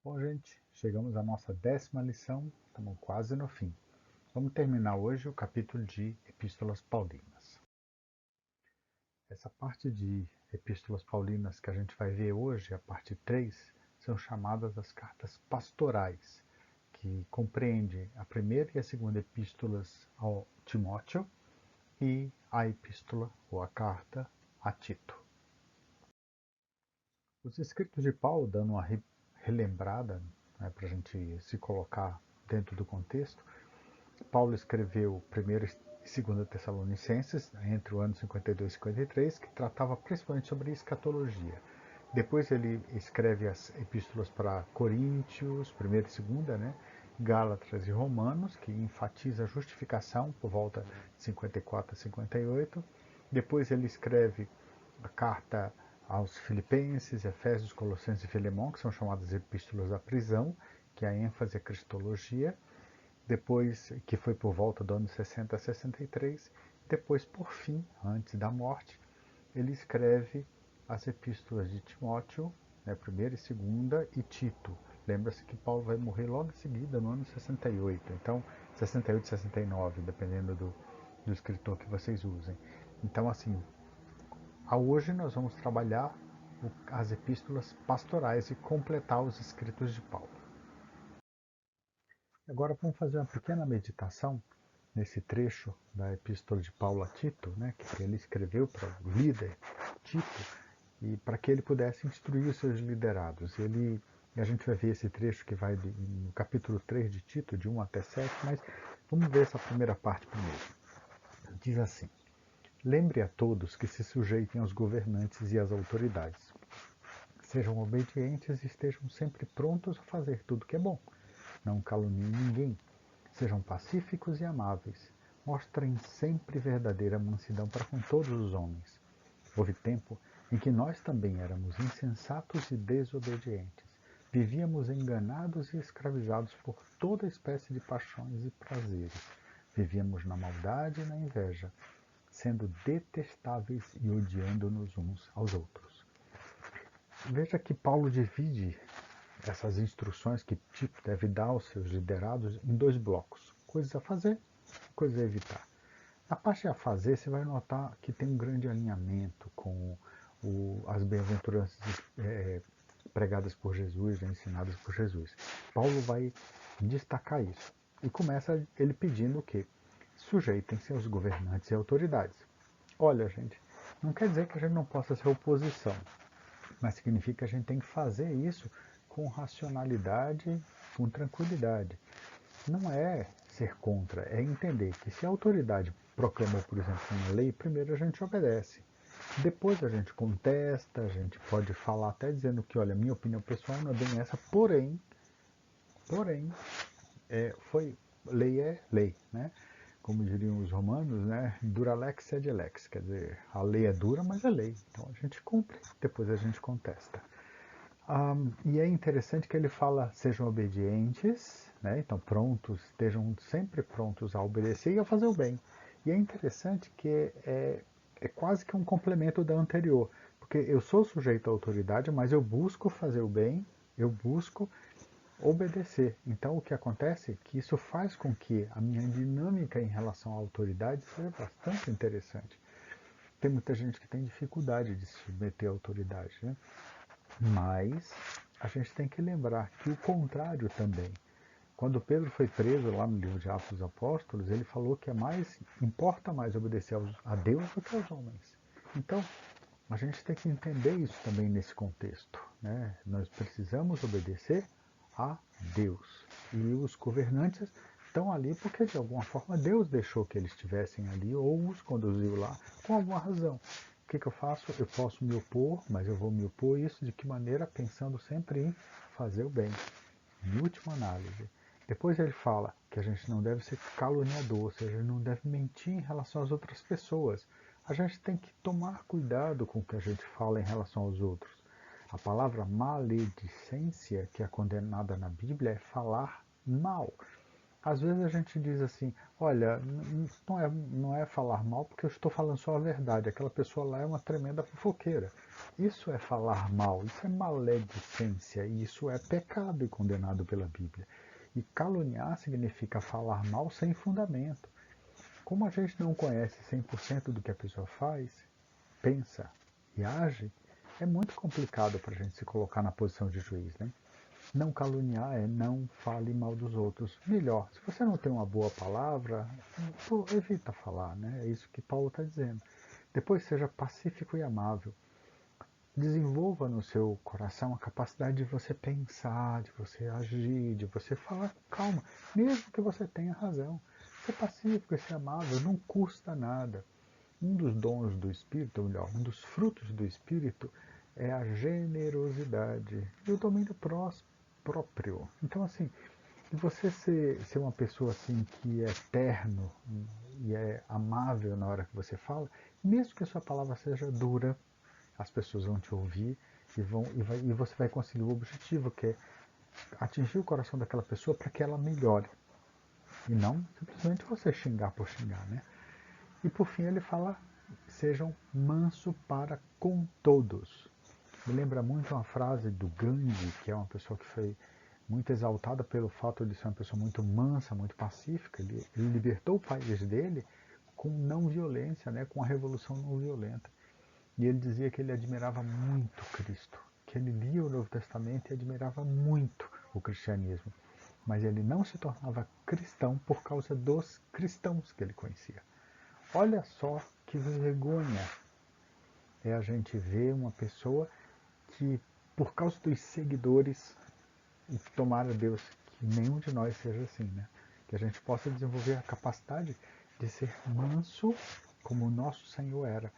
Bom, gente, chegamos à nossa 10ª lição, estamos quase no fim. Vamos terminar hoje o capítulo de Epístolas Paulinas. Essa parte de Epístolas Paulinas que a gente vai ver hoje, a parte 3, são chamadas as cartas pastorais, que compreende a primeira e a segunda epístolas ao Timóteo e a epístola ou a carta a Tito. Os escritos de Paulo, dando uma relembrada, né, para a gente se colocar dentro do contexto, Paulo escreveu 1ª e 2ª Tessalonicenses, entre o ano 52 e 53, que tratava principalmente sobre escatologia. Depois ele escreve as epístolas para Coríntios, 1ª e 2ª, né? Gálatas e Romanos, que enfatiza a justificação por volta de 54 a 58. Depois ele escreve a carta aos Filipenses, Efésios, Colossenses e Filemão, que são chamadas epístolas da prisão, que a ênfase é a cristologia. Depois, que foi por volta do ano 60 a 63, depois, por fim, antes da morte, ele escreve as epístolas de Timóteo, né, 1ª e 2ª, e Tito. Lembra-se que Paulo vai morrer logo em seguida, no ano 68, então 68 e 69, dependendo do escritor que vocês usem. Então, assim, hoje nós vamos trabalhar as epístolas pastorais e completar os escritos de Paulo. Agora vamos fazer uma pequena meditação nesse trecho da epístola de Paulo a Tito, né, que ele escreveu para o líder Tito, e para que ele pudesse instruir os seus liderados. A gente vai ver esse trecho que vai no capítulo 3 de Tito, de 1 até 7, mas vamos ver essa primeira parte primeiro. Diz assim: lembre a todos que se sujeitem aos governantes e às autoridades. Sejam obedientes e estejam sempre prontos a fazer tudo que é bom. Não caluniem ninguém. Sejam pacíficos e amáveis. Mostrem sempre verdadeira mansidão para com todos os homens. Houve tempo em que nós também éramos insensatos e desobedientes. Vivíamos enganados e escravizados por toda espécie de paixões e prazeres. Vivíamos na maldade e na inveja, sendo detestáveis e odiando-nos uns aos outros. Veja que Paulo divide essas instruções que Tito deve dar aos seus liderados em 2 blocos: coisas a fazer, coisas a evitar. Na parte a fazer, você vai notar que tem um grande alinhamento com as bem-aventuranças pregadas por Jesus, ensinadas por Jesus. Paulo vai destacar isso. E começa ele pedindo o quê? Sujeitem-se aos governantes e autoridades. Olha, gente, não quer dizer que a gente não possa ser oposição, mas significa que a gente tem que fazer isso com racionalidade, com tranquilidade. Não é ser contra, é entender que se a autoridade proclamou, por exemplo, uma lei, primeiro a gente obedece. Depois a gente contesta, a gente pode falar até dizendo que, olha, minha opinião pessoal não é bem essa, porém, lei é lei, né? Como diriam os romanos, né? Dura lex sed lex, quer dizer, a lei é dura, mas é lei. Então a gente cumpre, depois a gente contesta. E é interessante que ele fala, sejam obedientes, né? Então prontos, estejam sempre prontos a obedecer e a fazer o bem. E é interessante que é quase que um complemento da anterior, porque eu sou sujeito à autoridade, mas eu busco fazer o bem, eu busco obedecer. Então o que acontece é que isso faz com que a minha dinâmica em relação à autoridade seja bastante interessante. Tem muita gente que tem dificuldade de se submeter à autoridade, né? Mas a gente tem que lembrar que o contrário também. Quando Pedro foi preso lá no livro de Atos dos Apóstolos, ele falou que importa mais obedecer a Deus do que aos homens. Então, a gente tem que entender isso também nesse contexto, né? Nós precisamos obedecer a Deus. E os governantes estão ali porque de alguma forma Deus deixou que eles estivessem ali ou os conduziu lá com alguma razão. O que eu faço? Eu posso me opor, mas eu vou me opor isso de que maneira? Pensando sempre em fazer o bem. Em última análise. Depois ele fala que a gente não deve ser caluniador, ou seja, não deve mentir em relação às outras pessoas. A gente tem que tomar cuidado com o que a gente fala em relação aos outros. A palavra maledicência, que é condenada na Bíblia, é falar mal. Às vezes a gente diz assim, olha, não é falar mal porque eu estou falando só a verdade, aquela pessoa lá é uma tremenda fofoqueira. Isso é falar mal, isso é maledicência, e isso é pecado e condenado pela Bíblia. E caluniar significa falar mal sem fundamento. Como a gente não conhece 100% do que a pessoa faz, pensa e age, é muito complicado para a gente se colocar na posição de juiz, né? Não caluniar é não fale mal dos outros. Melhor, se você não tem uma boa palavra, evita falar, né? É isso que Paulo está dizendo. Depois seja pacífico e amável. Desenvolva no seu coração a capacidade de você pensar, de você agir, de você falar com calma, mesmo que você tenha razão. Ser pacífico e ser amável não custa nada. Um dos dons do Espírito, ou melhor, um dos frutos do Espírito é a generosidade e o domínio próprio. Então, assim, você ser uma pessoa assim que é terno e é amável na hora que você fala, mesmo que a sua palavra seja dura, as pessoas vão te ouvir e você vai conseguir o objetivo, que é atingir o coração daquela pessoa para que ela melhore. E não simplesmente você xingar por xingar, né? E por fim ele fala, sejam manso para com todos. Me lembra muito uma frase do Gandhi, que é uma pessoa que foi muito exaltada pelo fato de ser uma pessoa muito mansa, muito pacífica. Ele libertou o país dele com não violência, né, com a revolução não violenta. E ele dizia que ele admirava muito Cristo, que ele lia o Novo Testamento e admirava muito o cristianismo. Mas ele não se tornava cristão por causa dos cristãos que ele conhecia. Olha só que vergonha é a gente ver uma pessoa que, por causa dos seguidores, e tomara Deus que nenhum de nós seja assim, né? Que a gente possa desenvolver a capacidade de ser manso como o nosso Senhor era.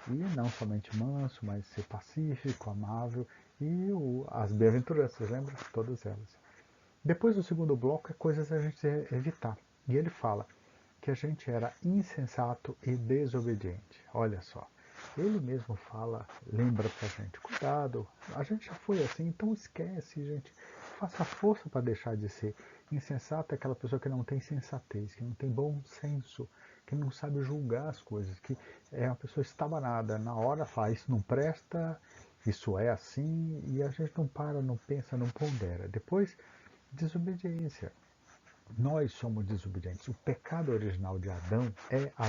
E não somente manso, mas ser pacífico, amável e as bem-aventuranças, lembra? Todas elas. Depois do segundo bloco é coisas a gente evitar. E ele fala que a gente era insensato e desobediente. Olha só. Ele mesmo fala, lembra pra gente, cuidado, a gente já foi assim, então esquece, gente. Faça força para deixar de ser. Insensato é aquela pessoa que não tem sensatez, que não tem bom senso, que não sabe julgar as coisas, que é uma pessoa estabanada. Na hora fala, isso não presta, isso é assim, e a gente não para, não pensa, não pondera. Depois, desobediência. Nós somos desobedientes. O pecado original de Adão é a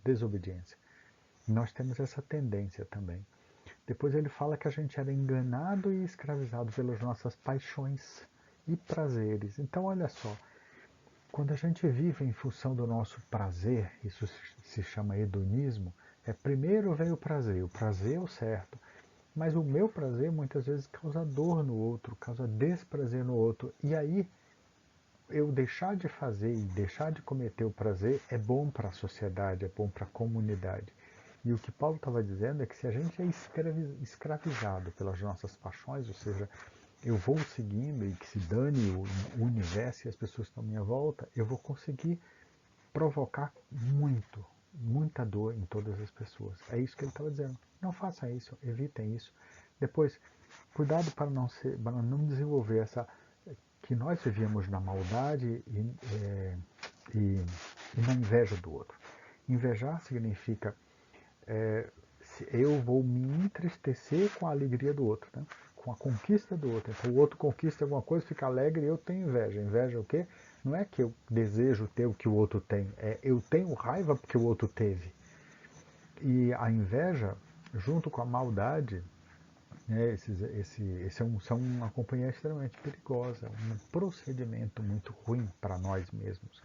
desobediência. Nós temos essa tendência também. Depois ele fala que a gente era enganado e escravizado pelas nossas paixões e prazeres. Então, olha só, quando a gente vive em função do nosso prazer, isso se chama hedonismo, primeiro vem o prazer é o certo, mas o meu prazer muitas vezes causa dor no outro, causa desprazer no outro, e aí eu deixar de fazer e deixar de cometer o prazer é bom para a sociedade, é bom para a comunidade. E o que Paulo estava dizendo é que se a gente é escravizado pelas nossas paixões, ou seja, eu vou seguindo e que se dane o universo e as pessoas que estão à minha volta, eu vou conseguir provocar muita dor em todas as pessoas. É isso que ele estava dizendo. Não façam isso, evitem isso. Depois, cuidado para não desenvolver essa que nós vivíamos na maldade e na inveja do outro. Invejar significa eu vou me entristecer com a alegria do outro, né? Com a conquista do outro. Então o outro conquista alguma coisa, fica alegre e eu tenho inveja. Inveja é o quê? Não é que eu desejo ter o que o outro tem, é eu tenho raiva porque o outro teve. E a inveja, junto com a maldade, né, são uma companhia extremamente perigosa, um procedimento muito ruim para nós mesmos.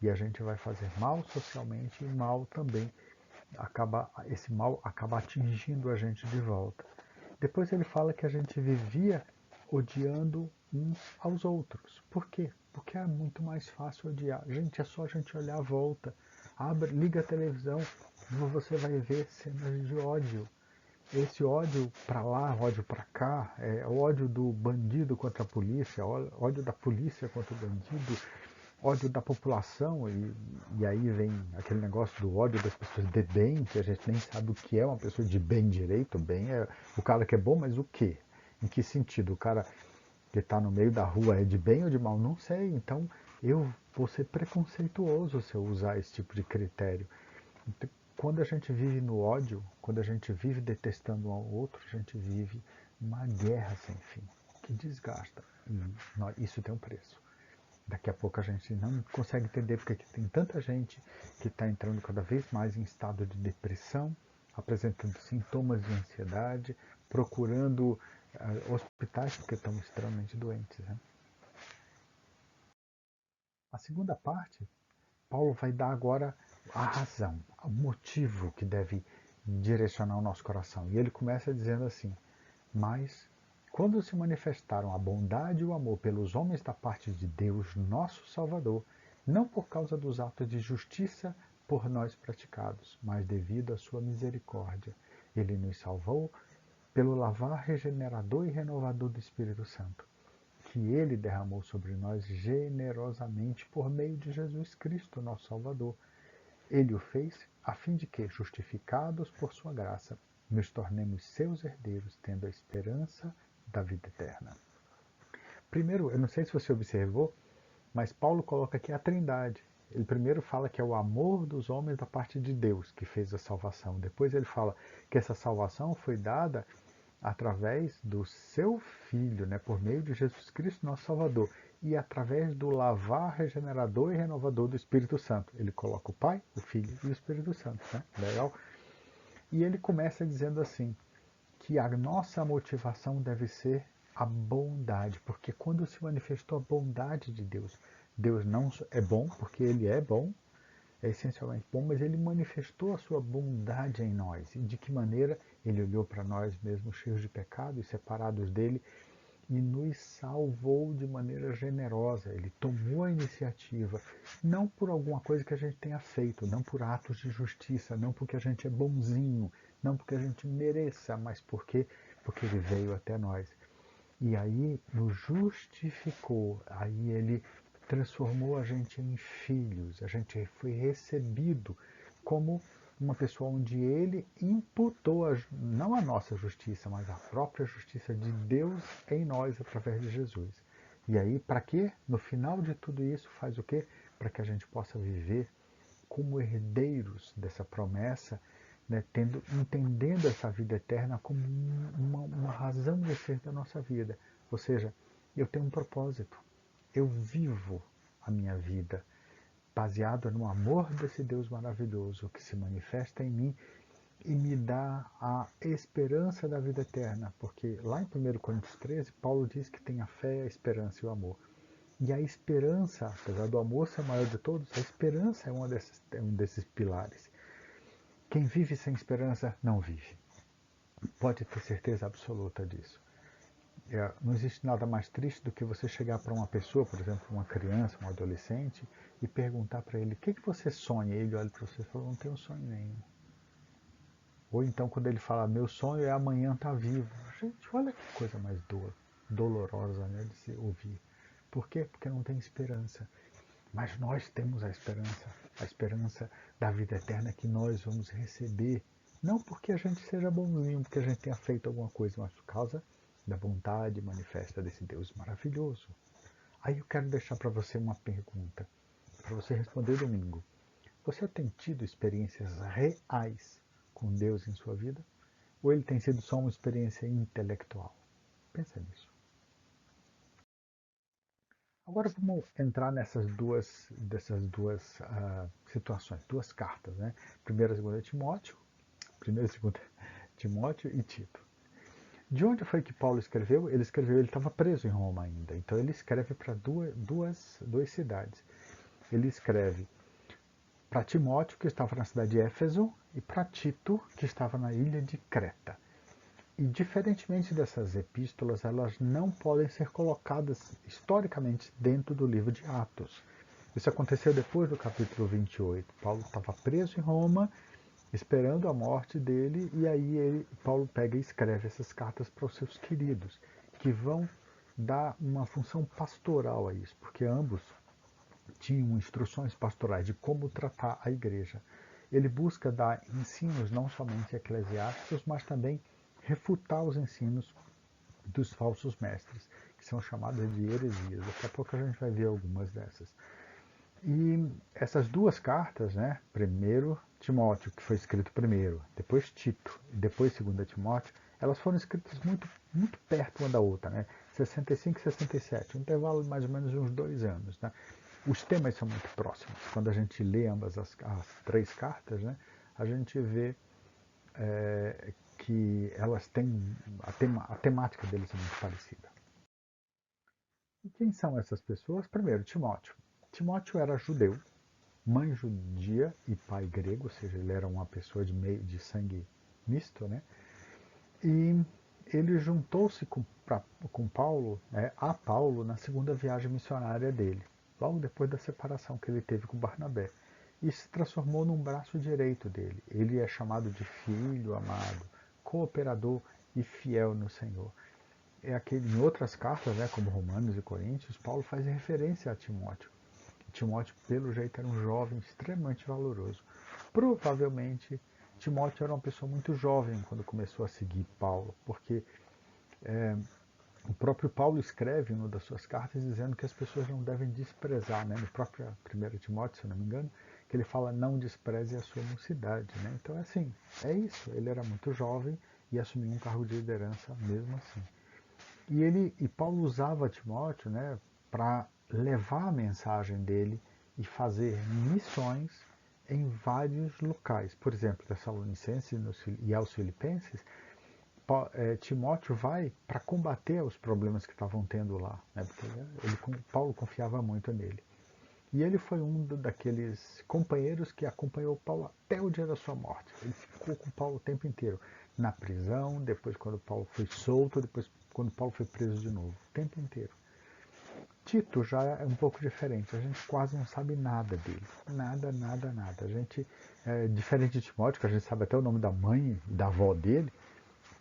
E a gente vai fazer mal socialmente e mal também esse mal acaba atingindo a gente de volta. Depois ele fala que a gente vivia odiando uns aos outros. Por quê? Porque é muito mais fácil odiar. Gente, é só a gente olhar à volta. Liga a televisão, você vai ver cenas de ódio. Esse ódio para lá, ódio para cá, o ódio do bandido contra a polícia, ódio da polícia contra o bandido, ódio da população, e aí vem aquele negócio do ódio das pessoas de bem, que a gente nem sabe o que é uma pessoa de bem direito. Bem é o cara que é bom, mas o quê? Em que sentido? O cara que está no meio da rua é de bem ou de mal? Não sei. Então eu vou ser preconceituoso se eu usar esse tipo de critério. Então, quando a gente vive no ódio, quando a gente vive detestando um ao outro, a gente vive uma guerra sem fim, que desgasta. E isso tem um preço. Daqui a pouco a gente não consegue entender porque tem tanta gente que está entrando cada vez mais em estado de depressão, apresentando sintomas de ansiedade, procurando hospitais porque estão extremamente doentes. Né? A segunda parte, Paulo vai dar agora a razão, o motivo que deve direcionar o nosso coração. E ele começa dizendo assim: mas quando se manifestaram a bondade e o amor pelos homens da parte de Deus, nosso Salvador, não por causa dos atos de justiça por nós praticados, mas devido à sua misericórdia, ele nos salvou pelo lavar regenerador e renovador do Espírito Santo, que ele derramou sobre nós generosamente por meio de Jesus Cristo, nosso Salvador. Ele o fez a fim de que, justificados por sua graça, nos tornemos seus herdeiros, tendo a esperança da vida eterna. Primeiro, eu não sei se você observou, mas Paulo coloca aqui a Trindade. Ele primeiro fala que é o amor dos homens da parte de Deus que fez a salvação. Depois ele fala que essa salvação foi dada através do seu Filho, né, por meio de Jesus Cristo, nosso Salvador, e através do lavar regenerador e renovador do Espírito Santo. Ele coloca o Pai, o Filho e o Espírito Santo. Né? Legal? E ele começa dizendo assim, que a nossa motivação deve ser a bondade, porque quando se manifestou a bondade de Deus, Deus não é bom, porque Ele é bom, é essencialmente bom, mas Ele manifestou a sua bondade em nós. E de que maneira? Ele olhou para nós mesmos cheios de pecado e separados dele e nos salvou de maneira generosa. Ele tomou a iniciativa, não por alguma coisa que a gente tenha feito, não por atos de justiça, não porque a gente é bonzinho, não porque a gente mereça, mas porque ele veio até nós. E aí nos justificou, aí ele transformou a gente em filhos, a gente foi recebido como uma pessoa onde ele imputou, não a nossa justiça, mas a própria justiça de Deus em nós através de Jesus. E aí, para quê? No final de tudo isso, faz o quê? Para que a gente possa viver como herdeiros dessa promessa, né, entendendo essa vida eterna como uma razão de ser da nossa vida. Ou seja, eu tenho um propósito, eu vivo a minha vida baseado no amor desse Deus maravilhoso que se manifesta em mim e me dá a esperança da vida eterna, porque lá em 1 Coríntios 13, Paulo diz que tem a fé, a esperança e o amor. E a esperança, apesar do amor ser o maior de todos, a esperança é um desses pilares. Quem vive sem esperança não vive. Pode ter certeza absoluta disso. Não existe nada mais triste do que você chegar para uma pessoa, por exemplo, uma criança, um adolescente, e perguntar para ele: o que você sonha? E ele olha para você e fala: não tenho sonho nenhum. Ou então quando ele fala: meu sonho é amanhã estar vivo. Gente, olha que coisa mais dolorosa, né, de se ouvir. Por quê? Porque não tem esperança. Mas nós temos a esperança da vida eterna que nós vamos receber. Não porque a gente seja bonzinho, porque a gente tenha feito alguma coisa, mas por causa da vontade manifesta desse Deus maravilhoso. Aí eu quero deixar para você uma pergunta, para você responder domingo. Você tem tido experiências reais com Deus em sua vida? Ou ele tem sido só uma experiência intelectual? Pensa nisso. Agora vamos entrar dessas duas situações, duas cartas, né? Primeira e segunda Timóteo, primeira e segunda Timóteo e Tito. De onde foi que Paulo escreveu? Ele estava preso em Roma ainda, então ele escreve para duas cidades. Ele escreve para Timóteo, que estava na cidade de Éfeso, e para Tito, que estava na ilha de Creta. E diferentemente dessas epístolas, elas não podem ser colocadas historicamente dentro do livro de Atos. Isso aconteceu depois do capítulo 28. Paulo estava preso em Roma, esperando a morte dele, e aí Paulo pega e escreve essas cartas para os seus queridos, que vão dar uma função pastoral a isso, porque ambos tinham instruções pastorais de como tratar a igreja. Ele busca dar ensinos não somente eclesiásticos, mas também refutar os ensinos dos falsos mestres, que são chamadas de heresias. Daqui a pouco a gente vai ver algumas dessas. E essas duas cartas, né, primeiro Timóteo, que foi escrito primeiro, depois Tito, e depois 2 Timóteo, elas foram escritas muito perto uma da outra, né? 65 e 67, um intervalo de mais ou menos uns 2 anos. Né? Os temas são muito próximos. Quando a gente lê ambas as três cartas, né, a gente vê que elas têm, a temática deles é muito parecida. E quem são essas pessoas? Primeiro, Timóteo. Timóteo era judeu, mãe judia e pai grego, ou seja, ele era uma pessoa de sangue misto, né? E ele juntou-se com Paulo, né, a Paulo, na segunda viagem missionária dele, logo depois da separação que ele teve com Barnabé. E se transformou num braço direito dele. Ele é chamado de filho amado, cooperador e fiel no Senhor. É aquele, em outras cartas, né, como Romanos e Coríntios, Paulo faz referência a Timóteo. Timóteo, pelo jeito, era um jovem extremamente valoroso. Provavelmente, Timóteo era uma pessoa muito jovem quando começou a seguir Paulo, porque o próprio Paulo escreve em uma das suas cartas dizendo que as pessoas não devem desprezar, né? No próprio 1 Timóteo, se não me engano, que ele fala não despreze a sua mocidade. Né? Então, é assim, é isso. Ele era muito jovem e assumiu um cargo de liderança mesmo assim. E Paulo usava Timóteo, né, para levar a mensagem dele e fazer missões em vários locais. Por exemplo, Tessalonicenses e aos Filipenses, Timóteo vai para combater os problemas que estavam tendo lá, né, porque Paulo confiava muito nele. E ele foi um daqueles companheiros que acompanhou Paulo até o dia da sua morte. Ele ficou com Paulo o tempo inteiro, na prisão, depois quando Paulo foi solto, depois quando Paulo foi preso de novo, o tempo inteiro. Tito já é um pouco diferente, a gente quase não sabe nada dele, nada, nada, nada. A gente, diferente de Timóteo, que a gente sabe até o nome da mãe e da avó dele,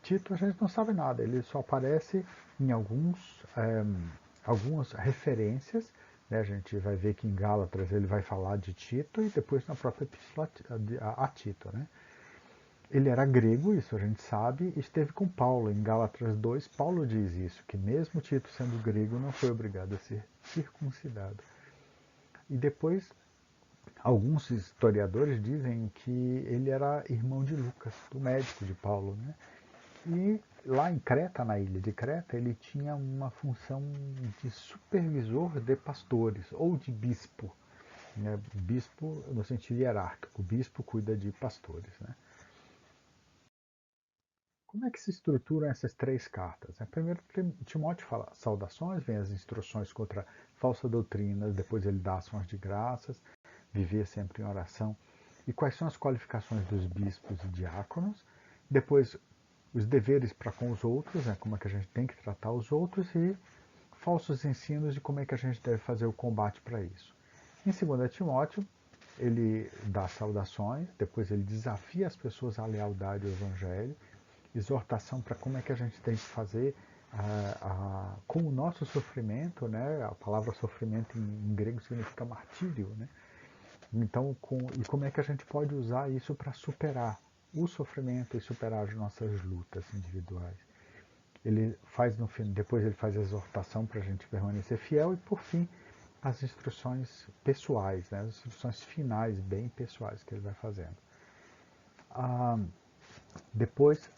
Tito a gente não sabe nada, ele só aparece em algumas referências, né? A gente vai ver que em Gálatas ele vai falar de Tito e depois na própria epístola a Tito. Né? Ele era grego, isso a gente sabe, e esteve com Paulo. Em Gálatas 2, Paulo diz isso, que mesmo Tito sendo grego não foi obrigado a ser circuncidado. E depois, alguns historiadores dizem que ele era irmão de Lucas, do médico de Paulo, né? E lá em Creta, na ilha de Creta, ele tinha uma função de supervisor de pastores, ou de bispo. Né? Bispo no sentido hierárquico, o bispo cuida de pastores. Né? Como é que se estruturam essas três cartas? Primeiro, Timóteo fala saudações, vem as instruções contra falsa doutrina, depois ele dá ações de graças, viver sempre em oração. E quais são as qualificações dos bispos e diáconos? Depois, os deveres para com os outros, né, como é que a gente tem que tratar os outros, e falsos ensinos de como é que a gente deve fazer o combate para isso. Em 2 Timóteo, ele dá saudações, depois ele desafia as pessoas à lealdade ao Evangelho, exortação para como é que a gente tem que fazer com o nosso sofrimento, né? A palavra sofrimento em grego significa martírio, né? Então, e como é que a gente pode usar isso para superar o sofrimento e superar as nossas lutas individuais. Ele faz no fim, depois ele faz a exortação para a gente permanecer fiel e por fim as instruções pessoais, né? As instruções finais bem pessoais que ele vai fazendo. Depois,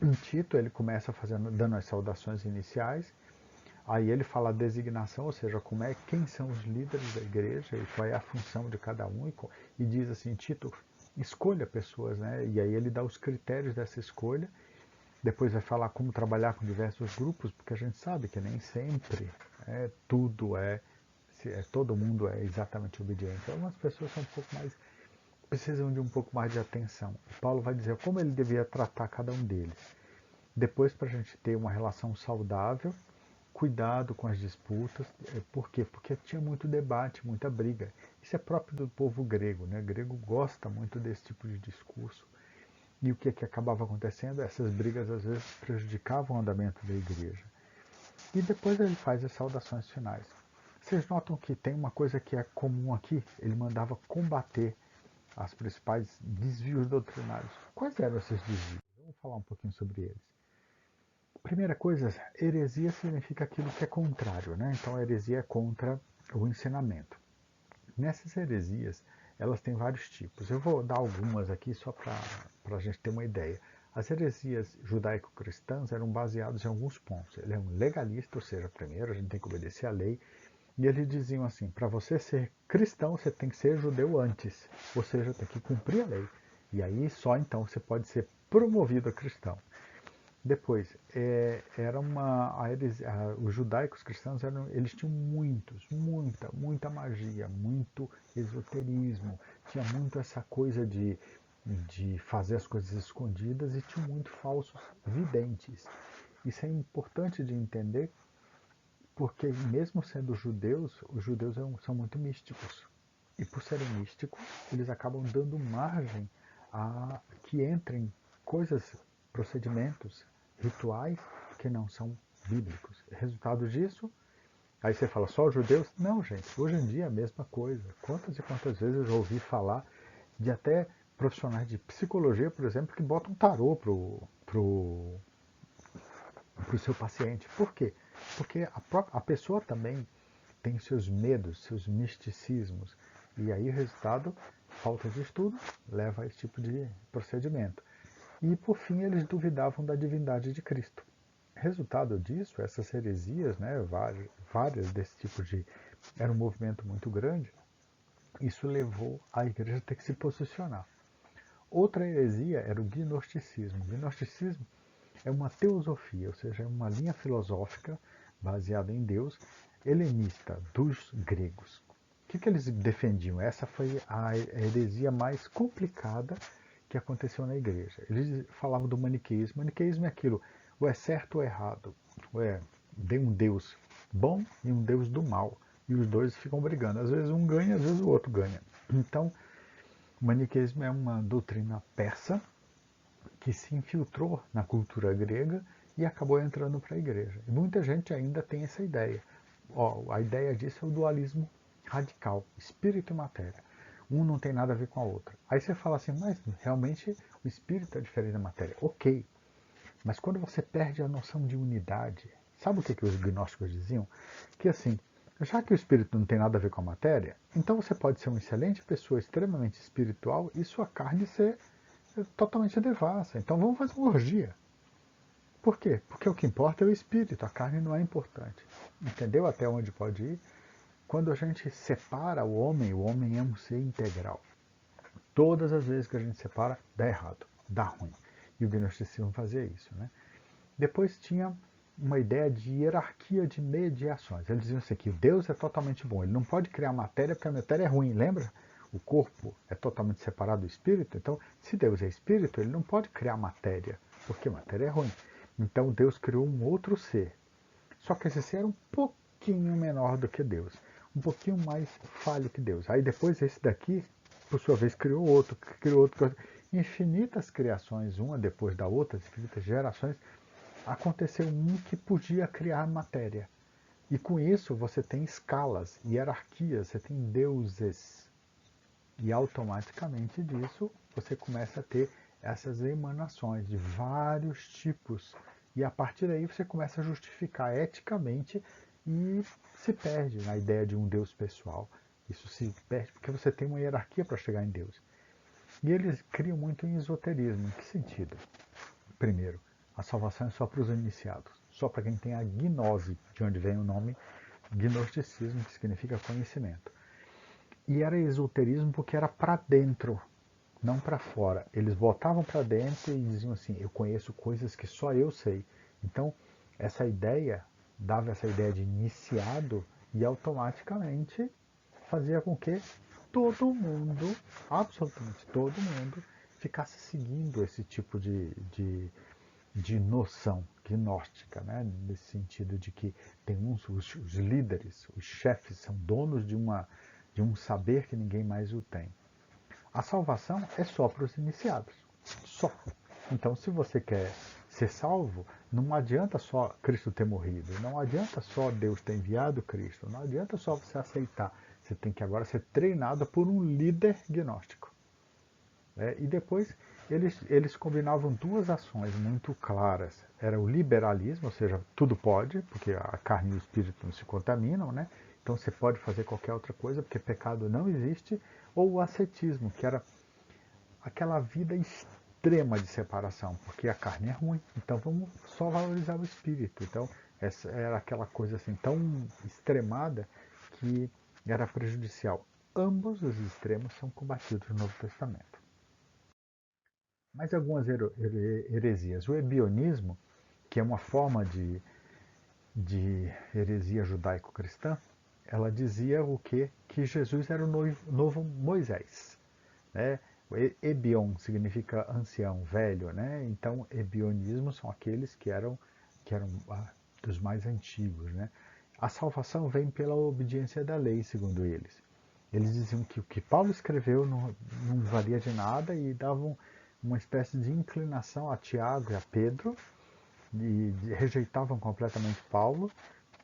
em Tito, ele começa dando as saudações iniciais. Aí ele fala a designação, ou seja, quem são os líderes da igreja e qual é a função de cada um. E diz assim, Tito, escolha pessoas, né? E aí ele dá os critérios dessa escolha. Depois vai falar como trabalhar com diversos grupos, porque a gente sabe que nem sempre todo mundo é exatamente obediente. Algumas pessoas são um pouco mais precisam de um pouco mais de atenção. O Paulo vai dizer como ele devia tratar cada um deles. Depois, para a gente ter uma relação saudável, cuidado com as disputas. Por quê? Porque tinha muito debate, muita briga. Isso é próprio do povo grego, né? O grego gosta muito desse tipo de discurso. E o que acabava acontecendo? Essas brigas às vezes prejudicavam o andamento da igreja. E depois ele faz as saudações finais. Vocês notam que tem uma coisa que é comum aqui? Ele mandava combater as principais desvios doutrinários. Quais eram esses desvios? Vamos falar um pouquinho sobre eles. Primeira coisa, heresia significa aquilo que é contrário, né? Então a heresia é contra o ensinamento. Nessas heresias, elas têm vários tipos. Eu vou dar algumas aqui só para a gente ter uma ideia. As heresias judaico-cristãs eram baseadas em alguns pontos. Ele é um legalista, ou seja, primeiro a gente tem que obedecer à lei. E eles diziam assim, para você ser cristão, você tem que ser judeu antes. Ou seja, tem que cumprir a lei. E aí só então você pode ser promovido a cristão. Depois, os judaicos cristãos eles tinham muita magia, muito esoterismo, tinha muito essa coisa de fazer as coisas escondidas e tinha muito falsos videntes. Isso é importante de entender porque mesmo sendo judeus, os judeus são muito místicos. E por serem místicos, eles acabam dando margem a que entrem coisas, procedimentos, rituais que não são bíblicos. Resultado disso, aí você fala, só os judeus? Não, gente, hoje em dia é a mesma coisa. Quantas e quantas vezes eu já ouvi falar de até profissionais de psicologia, por exemplo, que botam tarô pro seu paciente. Por quê? Porque a pessoa também tem seus medos, seus misticismos. E aí o resultado, falta de estudo, leva a esse tipo de procedimento. E por fim eles duvidavam da divindade de Cristo. Resultado disso, essas heresias, né, várias desse tipo de... Era um movimento muito grande. Isso levou a igreja a ter que se posicionar. Outra heresia era o gnosticismo. O gnosticismo é uma teosofia, ou seja, é uma linha filosófica baseada em Deus, helenista dos gregos. O que eles defendiam? Essa foi a heresia mais complicada que aconteceu na igreja. Eles falavam do maniqueísmo. Maniqueísmo é aquilo, ou é certo ou é errado. Ou é um Deus bom e um Deus do mal. E os dois ficam brigando. Às vezes um ganha, às vezes o outro ganha. Então, o maniqueísmo é uma doutrina persa que se infiltrou na cultura grega e acabou entrando para a igreja. E muita gente ainda tem essa ideia. A ideia disso é o dualismo radical, espírito e matéria. Um não tem nada a ver com a outra. Aí você fala assim, mas realmente o espírito é diferente da matéria. Ok, mas quando você perde a noção de unidade, sabe o que os gnósticos diziam? Que assim, já que o espírito não tem nada a ver com a matéria, então você pode ser uma excelente pessoa, extremamente espiritual, e sua carne ser totalmente devassa. Então vamos fazer uma orgia. Por quê? Porque o que importa é o espírito, a carne não é importante. Entendeu até onde pode ir? Quando a gente separa o homem é um ser integral. Todas as vezes que a gente separa, dá errado, dá ruim. E o gnosticismo fazia isso. Né? Depois tinha uma ideia de hierarquia de mediações. Eles diziam assim que Deus é totalmente bom, ele não pode criar matéria porque a matéria é ruim, lembra? O corpo é totalmente separado do espírito, então se Deus é espírito, ele não pode criar matéria, porque matéria é ruim. Então Deus criou um outro ser. Só que esse ser era um pouquinho menor do que Deus, um pouquinho mais falho que Deus. Aí depois esse daqui, por sua vez, criou outro. Infinitas criações, uma depois da outra, infinitas gerações, aconteceu um que podia criar matéria. E com isso você tem escalas, hierarquias, você tem deuses. E automaticamente disso você começa a ter essas emanações de vários tipos. E a partir daí você começa a justificar eticamente e se perde na ideia de um Deus pessoal. Isso se perde porque você tem uma hierarquia para chegar em Deus. E eles criam muito em esoterismo. Em que sentido? Primeiro, a salvação é só para os iniciados, só para quem tem a gnose, de onde vem o nome gnosticismo, que significa conhecimento. E era esoterismo porque era para dentro, não para fora. Eles botavam para dentro e diziam assim, eu conheço coisas que só eu sei. Então, essa ideia dava essa ideia de iniciado e automaticamente fazia com que todo mundo, absolutamente todo mundo, ficasse seguindo esse tipo de noção gnóstica, né? Nesse sentido de que tem os líderes, os chefes, são donos de um saber que ninguém mais o tem. A salvação é só para os iniciados, só. Então, se você quer ser salvo, não adianta só Cristo ter morrido, não adianta só Deus ter enviado Cristo, não adianta só você aceitar. Você tem que agora ser treinado por um líder gnóstico. E depois eles combinavam duas ações muito claras. Era o liberalismo, ou seja, tudo pode, porque a carne e o espírito não se contaminam, né? Então você pode fazer qualquer outra coisa, porque pecado não existe. Ou o ascetismo, que era aquela vida extrema de separação, porque a carne é ruim, então vamos só valorizar o espírito. Então essa era aquela coisa assim tão extremada que era prejudicial. Ambos os extremos são combatidos no Novo Testamento. Mas algumas heresias. O ebionismo, que é uma forma de heresia judaico-cristã, ela dizia o quê? Que Jesus era o novo Moisés. Né? Ebion significa ancião, velho, né? Então, ebionismo são aqueles que eram dos mais antigos, né? A salvação vem pela obediência da lei, segundo eles. Eles diziam que o que Paulo escreveu não valia de nada e davam uma espécie de inclinação a Tiago e a Pedro e rejeitavam completamente Paulo,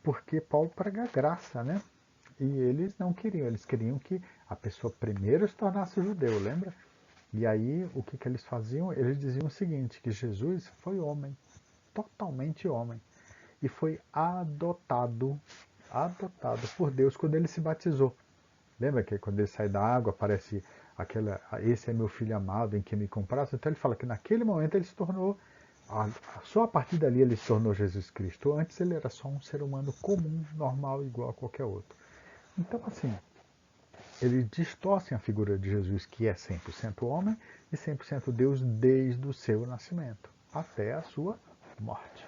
porque Paulo prega graça, né? E eles não queriam, eles queriam que a pessoa primeiro se tornasse judeu, lembra? E aí, o que eles faziam? Eles diziam o seguinte, que Jesus foi homem, totalmente homem, e foi adotado por Deus quando ele se batizou. Lembra que quando ele sai da água aparece esse é meu filho amado em quem me compraste? Então ele fala que naquele momento ele se tornou, só a partir dali ele se tornou Jesus Cristo. Antes ele era só um ser humano comum, normal, igual a qualquer outro. Então assim, eles distorcem a figura de Jesus, que é 100% homem e 100% Deus desde o seu nascimento até a sua morte.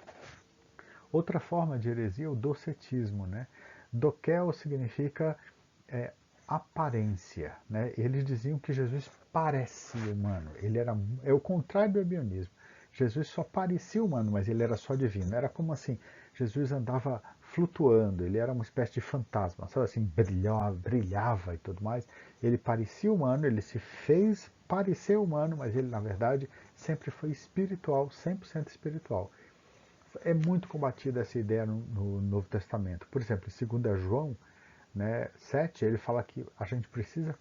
Outra forma de heresia é o docetismo. Né? Doquel significa é, aparência. Né? Eles diziam que Jesus parecia humano. É o contrário do ebionismo. Jesus só parecia humano, mas ele era só divino. Era como assim, Jesus andava flutuando, ele era uma espécie de fantasma, sabe assim, brilhava e tudo mais. Ele parecia humano, ele se fez parecer humano, mas ele na verdade sempre foi espiritual, 100% espiritual. É muito combatida essa ideia no Novo Testamento. Por exemplo, em 2 João, né, 7, ele fala que a gente precisa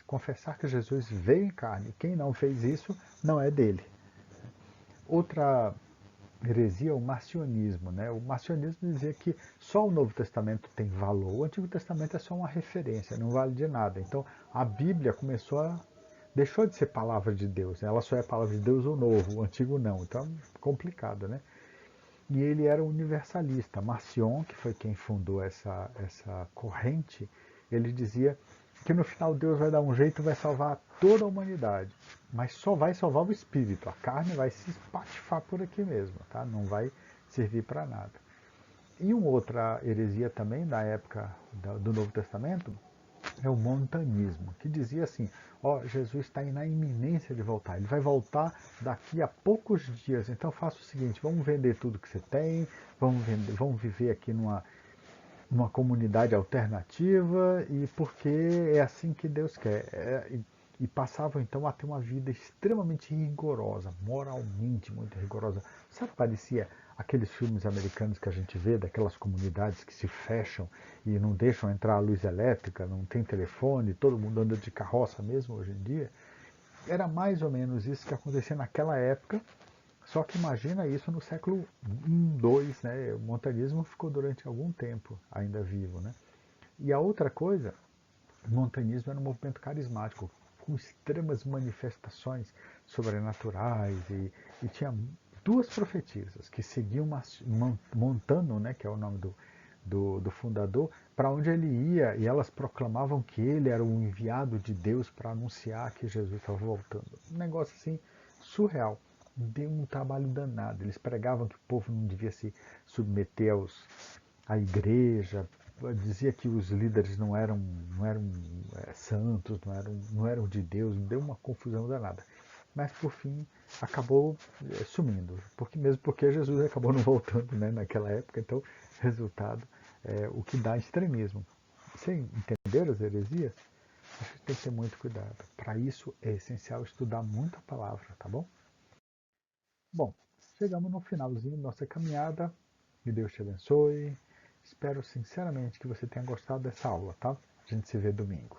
confessar que Jesus veio em carne. Quem não fez isso não é dele. Outra heresia é o marcionismo. Né? O marcionismo dizia que só o Novo Testamento tem valor, o Antigo Testamento é só uma referência, não vale de nada. Então a Bíblia deixou de ser palavra de Deus, né? Ela só é palavra de Deus o Novo, o Antigo não. Então é complicado, né? E ele era universalista. Marcion, que foi quem fundou essa corrente, ele dizia que no final Deus vai dar um jeito e vai salvar toda a humanidade. Mas só vai salvar o espírito. A carne vai se espatifar por aqui mesmo, tá? Não vai servir para nada. E uma outra heresia também da época do Novo Testamento é o montanismo, que dizia assim, ó, Jesus está na iminência de voltar, ele vai voltar daqui a poucos dias, então faça o seguinte, vamos vender tudo que você tem, vamos viver aqui numa comunidade alternativa, e porque é assim que Deus quer. E passavam então a ter uma vida extremamente rigorosa, moralmente muito rigorosa. Sabe, parecia aqueles filmes americanos que a gente vê, daquelas comunidades que se fecham e não deixam entrar a luz elétrica, não tem telefone, todo mundo anda de carroça mesmo hoje em dia. Era mais ou menos isso que acontecia naquela época, só que imagina isso no século I, II, né? O montanismo ficou durante algum tempo ainda vivo, né? E a outra coisa, o montanismo era um movimento carismático, com extremas manifestações sobrenaturais e tinha duas profetisas que seguiam Montano, né, que é o nome do fundador, para onde ele ia, e elas proclamavam que ele era o enviado de Deus para anunciar que Jesus estava voltando. Um negócio assim surreal. Deu um trabalho danado. Eles pregavam que o povo não devia se submeter à igreja, dizia que os líderes não eram santos, não eram de Deus, deu uma confusão danada. Mas por fim acabou sumindo, mesmo porque Jesus acabou não voltando, né, naquela época, então resultado é o que dá extremismo. Sem entender as heresias, a gente tem que ter muito cuidado. Para isso é essencial estudar muito a palavra, tá bom? Bom, chegamos no finalzinho da nossa caminhada. Que Deus te abençoe. Espero sinceramente que você tenha gostado dessa aula, tá? A gente se vê domingo.